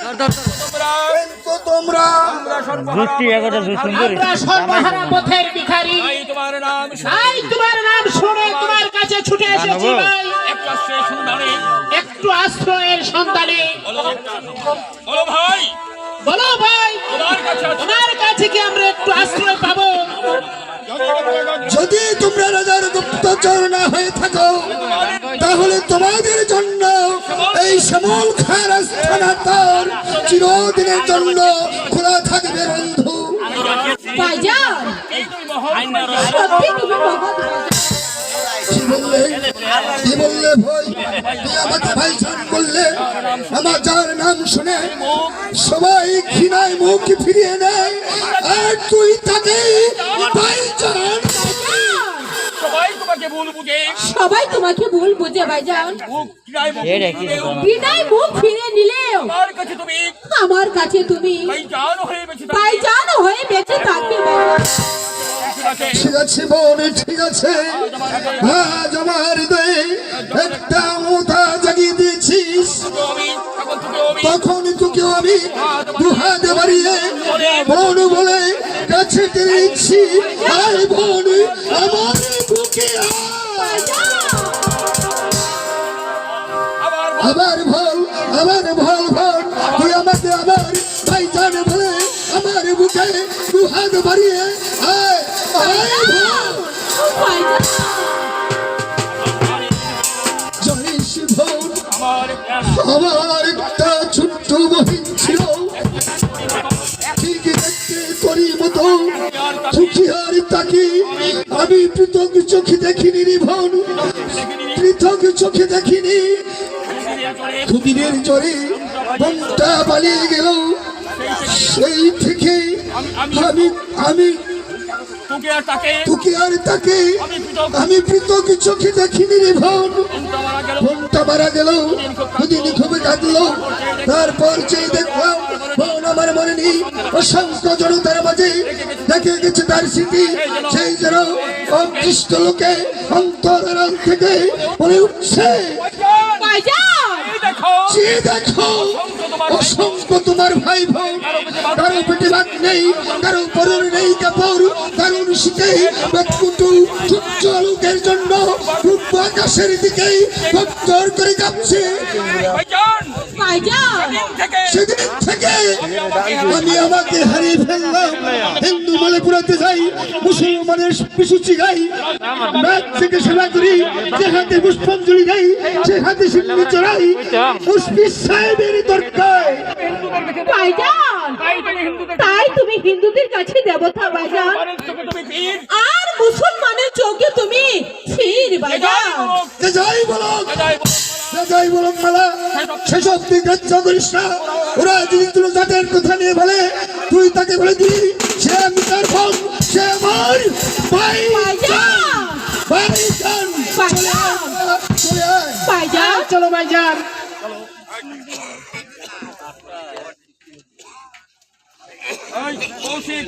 কিন্তু তোমরা আমরা সর্বহারা পথের ভিখারি, তোমার নাম তাই তোমার নাম শুনে তোমার কাছে ছুটে এসেছি ভাই। একটু আশ্রয়ের সন্ধানে। বলো ভাই, বলো ভাই, তোমার কাছে কি আমরা একটু আশ্রয় পাবো? যদি তোমরা রাজার গুপ্তচর না হয়ে থাকো, তাহলে তোমাদের জন্য এই শ্যামল খাঁর আস্থানাতর চিরদিনের জন্য খোলা থাকবে বন্ধু। ভাইজান, সত্যি তুমি মহান। কি বললে ভাই? তুই আমাকে ভাইজান বললে? আমার যার নাম শুনে সবাই ঘৃণায় মুখ ফিরিয়ে নেয়, আর তুই তাকে ভাইজান। সবাই তোমাকে ভুল বুঝে ভাইজান। বিদায় মুখ ফিরে নিলেও আমার কাছে তুমি ভাইজান হয়ে বেঁচে থাকবে। ঠিক আছে বোন, ঠিক আছে। আজ আমার হৃদয়ে একটা মমতা জাগিয়ে দিয়েছিস, তখন তোকে আমি দুহাত বাড়িয়ে বোন বলে কাছে টেনে নিচ্ছি। আয় বোন, আমার বুকে আবার ভল, আবার ভল ভল। তুই আমাকে আবার ভাইজান বলে আমার বুকে দুহাত বাড়িয়ে আয়। জানিস বোন, আমার একটা ছোট্ট বহিন ছিল, ঠিক দেখতে তোরই মতো সুখী, আর তাকে আমি পৃথক চোখে দেখিনি রে বোন, পৃথক চোখে দেখিনি। দুদিনের জ্বরে মনটা পালিয়ে গেল, সেই থেকে আমি তোকে আর তাকে আমি পৃথক চোখে দেখিনি রে বোন। বোনটা মারা গেল, দুদিন খুবই কাঁদলো, তারপর যে দেখলাম বোন আমার মনে নেই। অসংখ্য জনতার মাঝে দেখে গেছে তার স্মৃতি, সেই যেন অদৃষ্ট লোকে অন্তরের থেকে বলে উঠছে, দেখো অসংখ্য তোমার ভাই বোন, কারো পেটে ভাত নেই, কারো পরনে নেই কাপড়, কারণ শীতে বেকুটু সূর্য আলোকের জন্য পূর্ব আকাশের দিকে ভক্তর করে কাঁপছে। সেদিন থেকে আমি আমাকে হারিয়ে ফেললাম। হিন্দু বলে পুরাতে যাই, মুসলমানের পিছুচি গাই, রাত থেকে সেবা করি, যে হাতে পুষ্পাঞ্জলি গাই, সে হাতে সিন্ধু চড়াই, মুশফিক সাহেবের দরকার। তাই তুমি হিন্দুদের কাছে দেবতা ভাইজান, আর মুসলমানের চোখে তুমি পীর ভাইজান। যাই বলো, যাই বলো মালা, সেসব তুই গ্রাহ্য করিস না। ওরা যদি তুলো জাতের কথা নিয়ে বলে, তুই তাকে বলে দিবি সে আমি তার বোন, সে আমার ভাইজান। চলো ভাইজান। কৌশিক